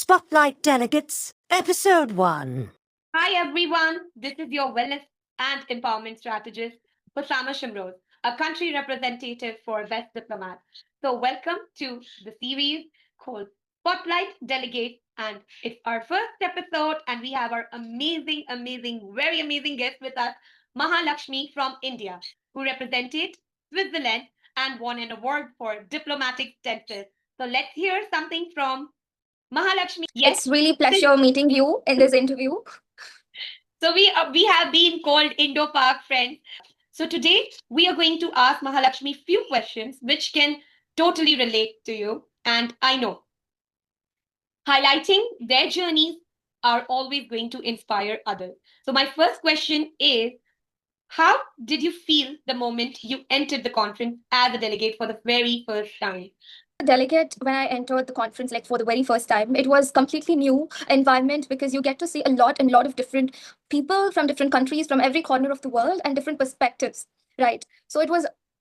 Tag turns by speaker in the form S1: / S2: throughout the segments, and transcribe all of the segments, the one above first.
S1: Spotlight Delegates, Episode 1.
S2: Hi everyone, this is your wellness and empowerment strategist, Hosama Shimroz, a country representative for Best Diplomats. So welcome to the series called Spotlight Delegates, and it's our first episode, and we have our very amazing guest with us, Maha Laxmi from India, who represented Switzerland and won an award for diplomatic stances. So let's hear something from Mahalakshmi. Yes.
S3: It's really pleasure meeting you in this interview.
S2: So we have been called Indo-Pak friends. So today we are going to ask Mahalakshmi few questions which can totally relate to you. And I know highlighting their journeys are always going to inspire others. So my first question is, how did you feel the moment you entered the conference as a delegate for the very first time?
S3: Delegate, when I entered the conference, like for the very first time, it was completely new environment because you get to see a lot of different people from different countries, from every corner of the world, and different perspectives, right? So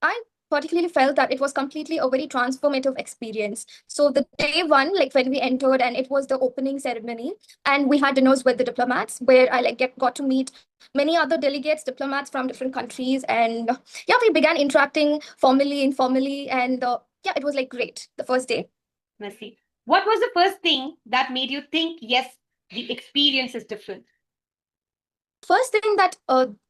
S3: I particularly felt that it was completely a very transformative experience. So the day one, like when we entered, and it was the opening ceremony, and we had dinners with the diplomats, where I got to meet many other delegates, diplomats from different countries, and yeah, we began interacting formally, informally, and yeah, it was like great the first day.
S2: Messi, what was the first thing that made you think, yes, the experience is different?
S3: First thing that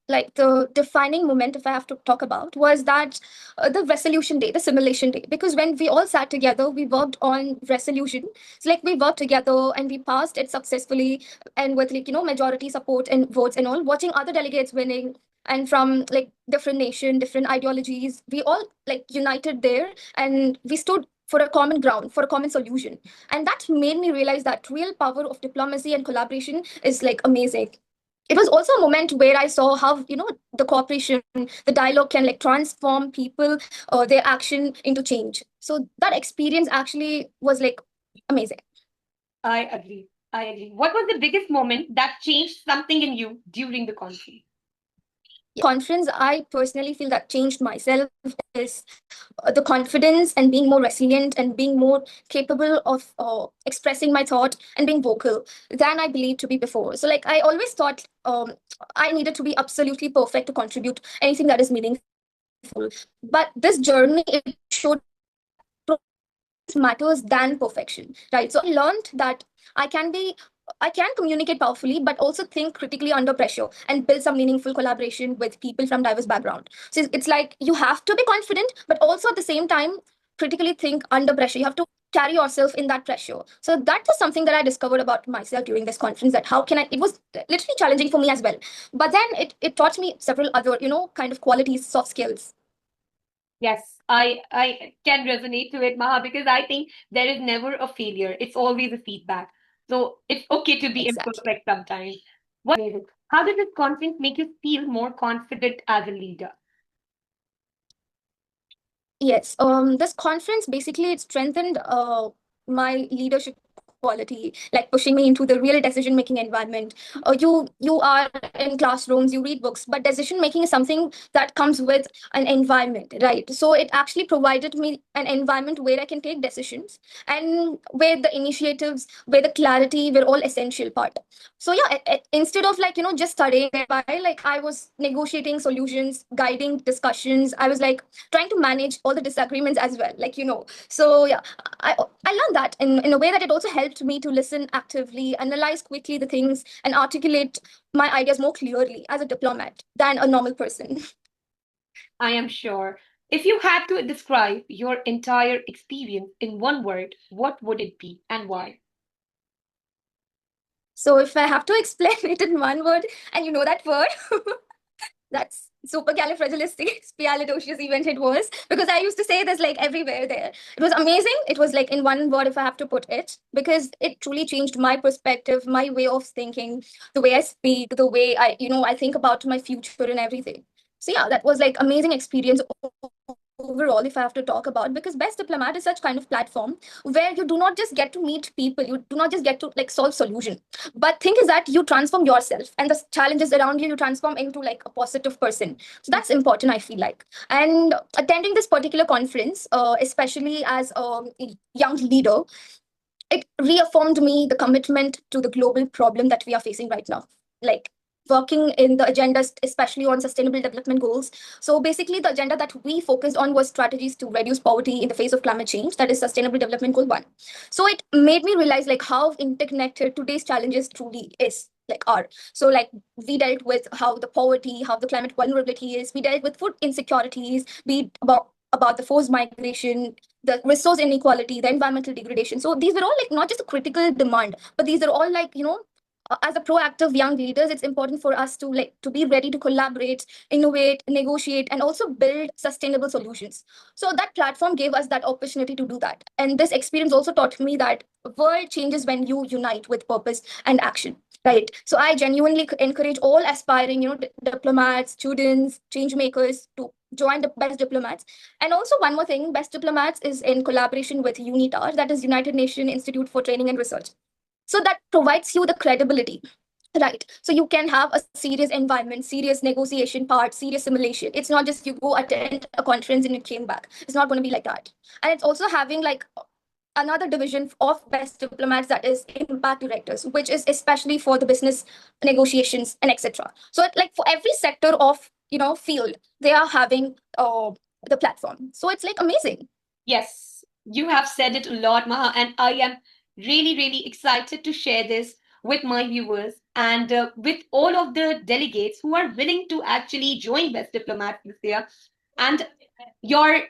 S3: like the defining moment, if I have to talk about, was that the resolution day, the simulation day, because when we all sat together, we worked on resolution. So like we worked together and we passed it successfully, and with majority support and votes and all, watching other delegates winning and from like different nation, different ideologies, we all like united there, and we stood for a common ground, for a common solution. And that made me realize that real power of diplomacy and collaboration is like amazing. It was also a moment where I saw how the cooperation, the dialogue can like transform people, their action into change. So that experience actually was like amazing.
S2: I agree. What was the biggest moment that changed something in you during the conference?
S3: Conference, I personally feel that changed myself is the confidence and being more resilient and being more capable of expressing my thought and being vocal than I believed to be before. So like I always thought I needed to be absolutely perfect to contribute anything that is meaningful. But this journey, it showed matters than perfection, right? So I learned that I can be I can communicate powerfully, but also think critically under pressure and build some meaningful collaboration with people from diverse background. So it's like you have to be confident, but also at the same time critically think under pressure. You have to carry yourself in that pressure. So that was something that I discovered about myself during this conference, that how can I, it was literally challenging for me as well. But then it taught me several other, kind of qualities, soft skills.
S2: Yes, I can resonate to it, Maha, because I think there is never a failure. It's always a feedback. So it's okay to be
S3: Exactly.
S2: imperfect sometimes. What amazing. How did this conference make you feel more confident as a leader?
S3: Yes, this conference basically it strengthened my leadership quality, like pushing me into the real decision-making environment. You are in classrooms, you read books, but decision-making is something that comes with an environment, right? So it actually provided me an environment where I can take decisions and where the initiatives, where the clarity were all essential part. So yeah, instead of like just studying by, like I was negotiating solutions, guiding discussions. I was like trying to manage all the disagreements as well, so yeah, I learned that in a way that it also helped me to listen actively, analyze quickly the things, and articulate my ideas more clearly as a diplomat than a normal person.
S2: I am sure. If you had to describe your entire experience in one word, what would it be and why?
S3: So if I have to explain it in one word, and you know that word, that's supercalifragilisticexpialidocious event it was, because I used to say this like everywhere there. It was amazing. It was like in one word, if I have to put it, because it truly changed my perspective, my way of thinking, the way I speak, the way I think about my future and everything. So yeah, that was like amazing experience overall, if I have to talk about, because Best Diplomat is such kind of platform where you do not just get to meet people, you do not just get to like solve solution, but thing is that you transform yourself and the challenges around you, you transform into like a positive person. So that's important, I feel like. And attending this particular conference, especially as a young leader, it reaffirmed me the commitment to the global problem that we are facing right now. Like working in the agendas, especially on sustainable development goals. So basically, the agenda that we focused on was strategies to reduce poverty in the face of climate change. That is Sustainable Development Goal 1. So it made me realize like how interconnected today's challenges truly is. Like are so like we dealt with how the poverty, how the climate vulnerability is. We dealt with food insecurities. We about the forced migration, the resource inequality, the environmental degradation. So these were all like not just a critical demand, but these are all like, as a proactive young leaders, it's important for us to be ready to collaborate, innovate, negotiate, and also build sustainable solutions. So that platform gave us that opportunity to do that. And this experience also taught me that world changes when you unite with purpose and action. Right. So I genuinely encourage all aspiring, diplomats, students, change makers to join the best diplomats. And also one more thing, best diplomats is in collaboration with UNITAR, that is United Nations Institute for Training and Research. So that provides you the credibility. Right. So you can have a serious environment, serious negotiation part, serious simulation. It's not just you go attend a conference and you came back. It's not going to be like that. And it's also having like another division of best diplomats, that is impact directors, which is especially for the business negotiations and etc. So like for every sector of field, they are having the platform. So it's like amazing.
S2: Yes, you have said it a lot, Maha, and I am really, really excited to share this with my viewers and with all of the delegates who are willing to actually join Best Diplomats this year. And your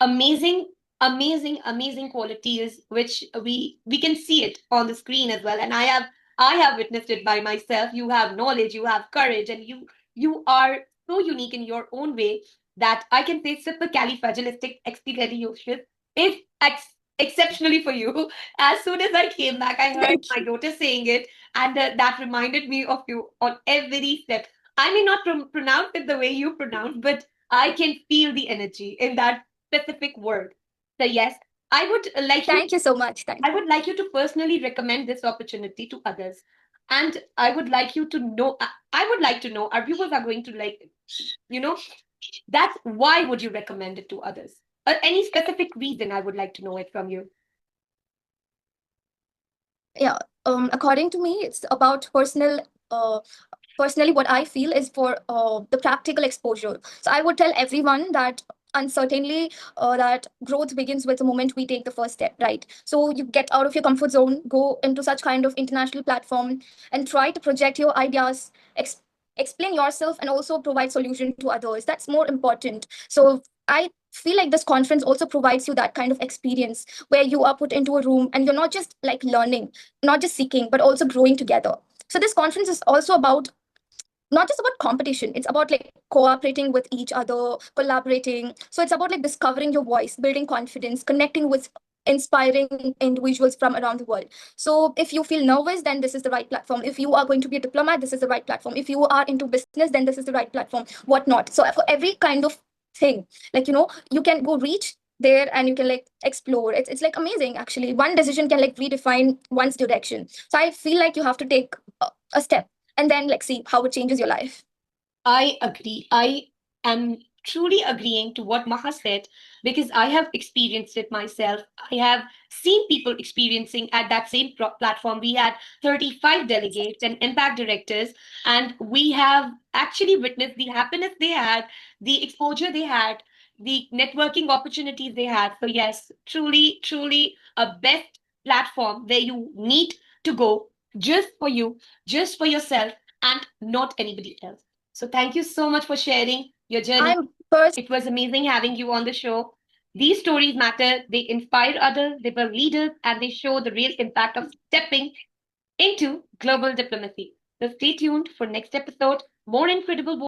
S2: amazing, amazing qualities, which we can see it on the screen as well. And I have witnessed it by myself. You have knowledge, you have courage, and you are so unique in your own way that I can say supercalifragilisticexpialidocious is exceptionally for you. As soon as I came back, I heard
S3: Thank
S2: my
S3: you.
S2: daughter saying it, and that reminded me of you on every step. I may not pronounce it the way you pronounce, but I can feel the energy in that specific word. So yes, I would like you.
S3: Thank you so much. Thank
S2: I
S3: you.
S2: would like you to personally recommend this opportunity to others, and I would like you to know. I would like to know. Our viewers are going to like, you know, that's why would you recommend it to others? Any specific reason? I would like to know it from you.
S3: Yeah. According to me, it's about personally what I feel is for the practical exposure. So I would tell everyone that uncertainly that growth begins with the moment we take the first step, right? So you get out of your comfort zone, go into such kind of international platform, and try to project your ideas, explain yourself, and also provide solution to others. That's more important. So I feel like this conference also provides you that kind of experience where you are put into a room and you're not just like learning, not just seeking, but also growing together. So this conference is also about not just about competition, it's about like cooperating with each other, collaborating. So it's about like discovering your voice, building confidence, connecting with inspiring individuals from around the world. So if you feel nervous, then this is the right platform. If you are going to be a diplomat, this is the right platform. If you are into business, then this is the right platform. Whatnot. So for every kind of thing, like you can go reach there and you can like explore. It's like amazing actually. One decision can like redefine one's direction. So I feel like you have to take a step and then like see how it changes your life.
S2: I agree. I am truly agreeing to what Maha said because I have experienced it myself. I have seen people experiencing at that same platform. We had 35 delegates and impact directors, and we have actually witnessed the happiness they had, the exposure they had, the networking opportunities they had. So, yes, truly, truly a best platform where you need to go just for you, just for yourself, and not anybody else. So thank you so much for sharing your journey.
S3: I'm first.
S2: It was amazing having you on the show. These stories matter. They inspire others, they build leaders, and they show the real impact of stepping into global diplomacy. So stay tuned for next episode. More incredible